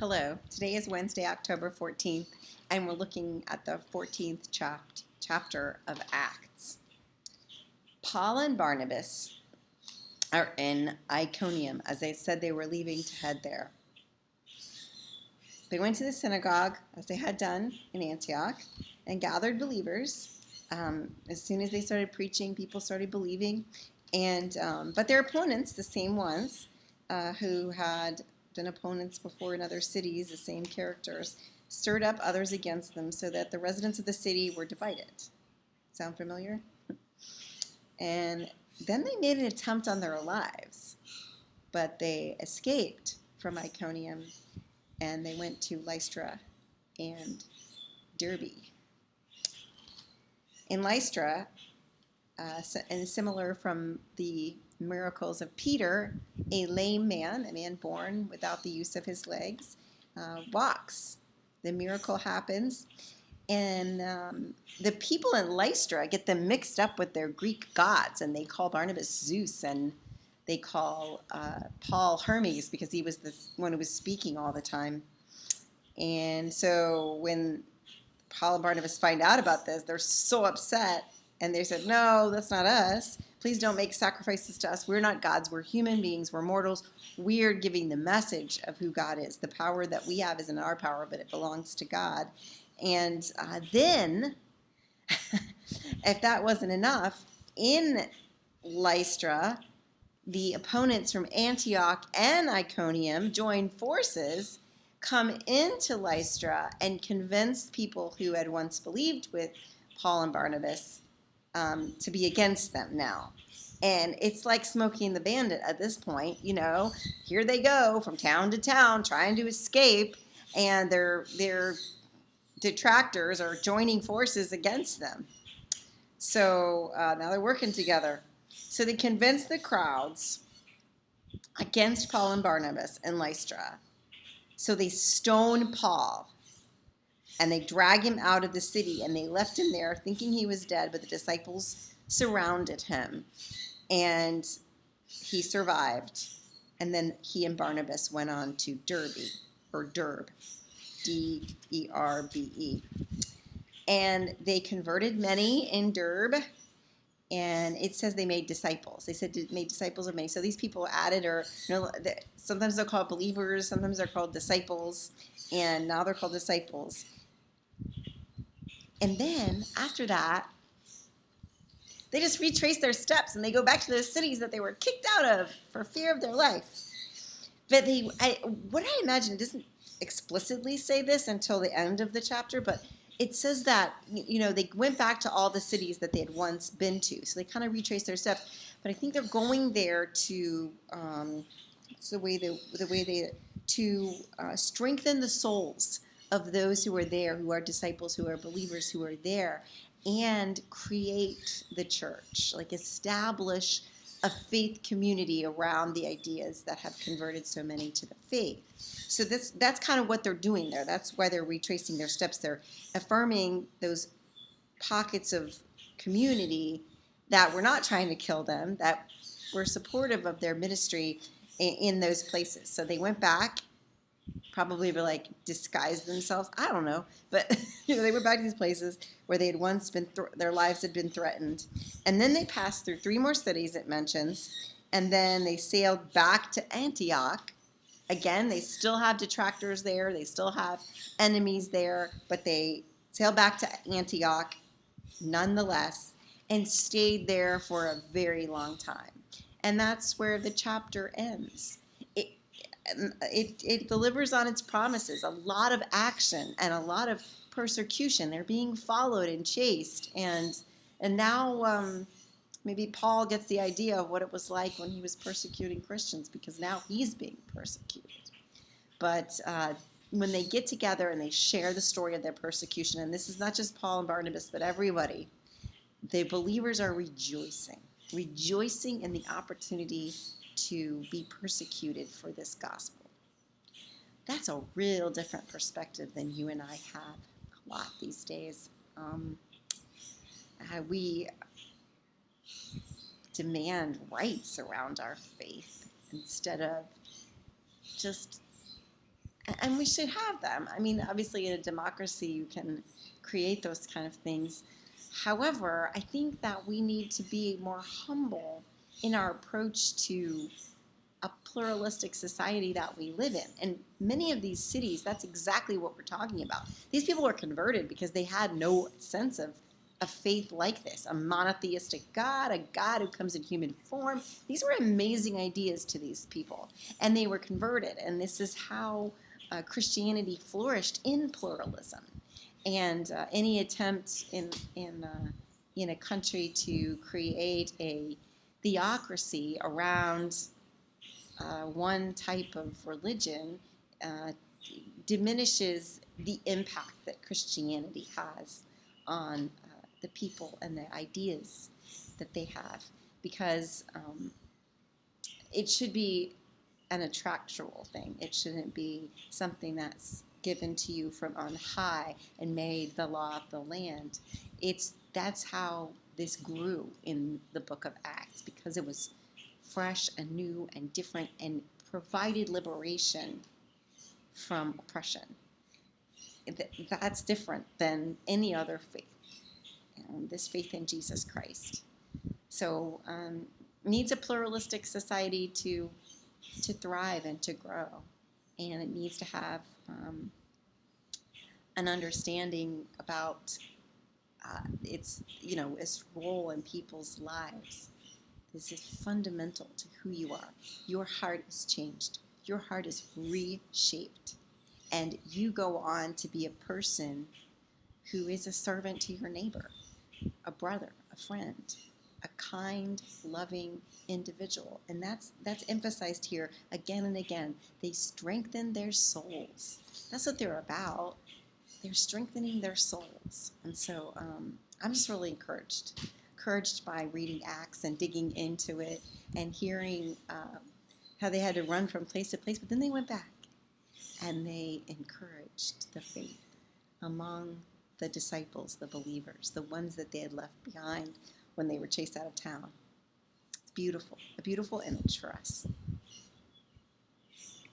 Hello, today is Wednesday, October 14th, and we're looking at the 14th chapter of Acts. Paul and Barnabas are in Iconium, as they said they were leaving to head there. They went to the synagogue, as they had done in Antioch, and gathered believers. As soon as they started preaching, people started believing. But their opponents, the same ones who had been opponents before in other cities, the same characters, stirred up others against them so that the residents of the city were divided. Sound familiar? And then they made an attempt on their lives, but they escaped from Iconium and they went to Lystra and Derbe. In Lystra, and similar from the miracles of Peter, a lame man, a man born without the use of his legs, walks. The miracle happens, and the people in Lystra get them mixed up with their Greek gods, and they call Barnabas Zeus, and they call Paul Hermes because he was the one who was speaking all the time. And so when Paul and Barnabas find out about this, they're so upset. And they said, no, that's not us. Please don't make sacrifices to us. We're not gods. We're human beings. We're mortals. We're giving the message of who God is. The power that we have isn't our power, but it belongs to God. And then, if that wasn't enough, in Lystra, the opponents from Antioch and Iconium joined forces, come into Lystra, and convince people who had once believed with Paul and Barnabas to be against them now. And it's like Smokey and the Bandit at this point. You know, here they go from town to town trying to escape, and their detractors are joining forces against them. So now they're working together. So they convince the crowds against Paul and Barnabas in Lystra. So they stone Paul. And they drag him out of the city, and they left him there thinking he was dead, but the disciples surrounded him, and he survived. And then he and Barnabas went on to Derbe, D-E-R-B-E. And they converted many in Derbe, and it says they made disciples. They said they made disciples of many. So these people added, or sometimes they're called believers, sometimes they're called disciples, and now they're called disciples. And then, after that, they just retrace their steps and they go back to those cities that they were kicked out of for fear of their life. But what I imagine, it doesn't explicitly say this until the end of the chapter, but it says that, they went back to all the cities that they had once been to. So they kind of retrace their steps. But I think they're going there to, to strengthen the souls of those who are there, who are disciples, who are believers, who are there, and create the church, like establish a faith community around the ideas that have converted so many to the faith. So that's kind of what they're doing there. That's why they're retracing their steps. They're affirming those pockets of community that were not trying to kill them, that were supportive of their ministry in those places. So they went back, probably were disguised themselves. I don't know. But they went back to these places where they had once been, their lives had been threatened. And then they passed through 3 more cities it mentions. And then they sailed back to Antioch. Again, they still have detractors there. They still have enemies there. But they sailed back to Antioch nonetheless and stayed there for a very long time. And that's where the chapter ends. It delivers on its promises, a lot of action and a lot of persecution. They're being followed and chased, and now maybe Paul gets the idea of what it was like when he was persecuting Christians, because now he's being persecuted. But when they get together and they share the story of their persecution, and this is not just Paul and Barnabas, but everybody, the believers are rejoicing in the opportunity to be persecuted for this gospel. That's a real different perspective than you and I have a lot these days. We demand rights around our faith instead of just And we should have them. I mean, obviously, in a democracy, you can create those kind of things. However, I think that we need to be more humble in our approach to a pluralistic society that we live in. And many of these cities, that's exactly what we're talking about. These people were converted because they had no sense of a faith like this, a monotheistic God, a God who comes in human form. These were amazing ideas to these people, and they were converted. And this is how Christianity flourished in pluralism. And any attempt in a country to create a theocracy around one type of religion uh, diminishes the impact that Christianity has on the people and the ideas that they have, because it should be an attractual thing. It shouldn't be something that's given to you from on high and made the law of the land. That's how this grew in the book of Acts, because it was fresh and new and different and provided liberation from oppression. That's different than any other faith. This faith in Jesus Christ. So needs a pluralistic society to thrive and to grow, and it needs to have an understanding about its role in people's lives. This is fundamental to who you are. Your heart is changed. Your heart is reshaped, and you go on to be a person who is a servant to your neighbor, a brother, a friend, a kind, loving individual. And that's emphasized here again and again. They strengthen their souls. That's what they're about. They're strengthening their souls. And so I'm just really encouraged by reading Acts and digging into it and hearing how they had to run from place to place, but then they went back and they encouraged the faith among the disciples, the believers, the ones that they had left behind when they were chased out of town. It's beautiful, a beautiful image for us.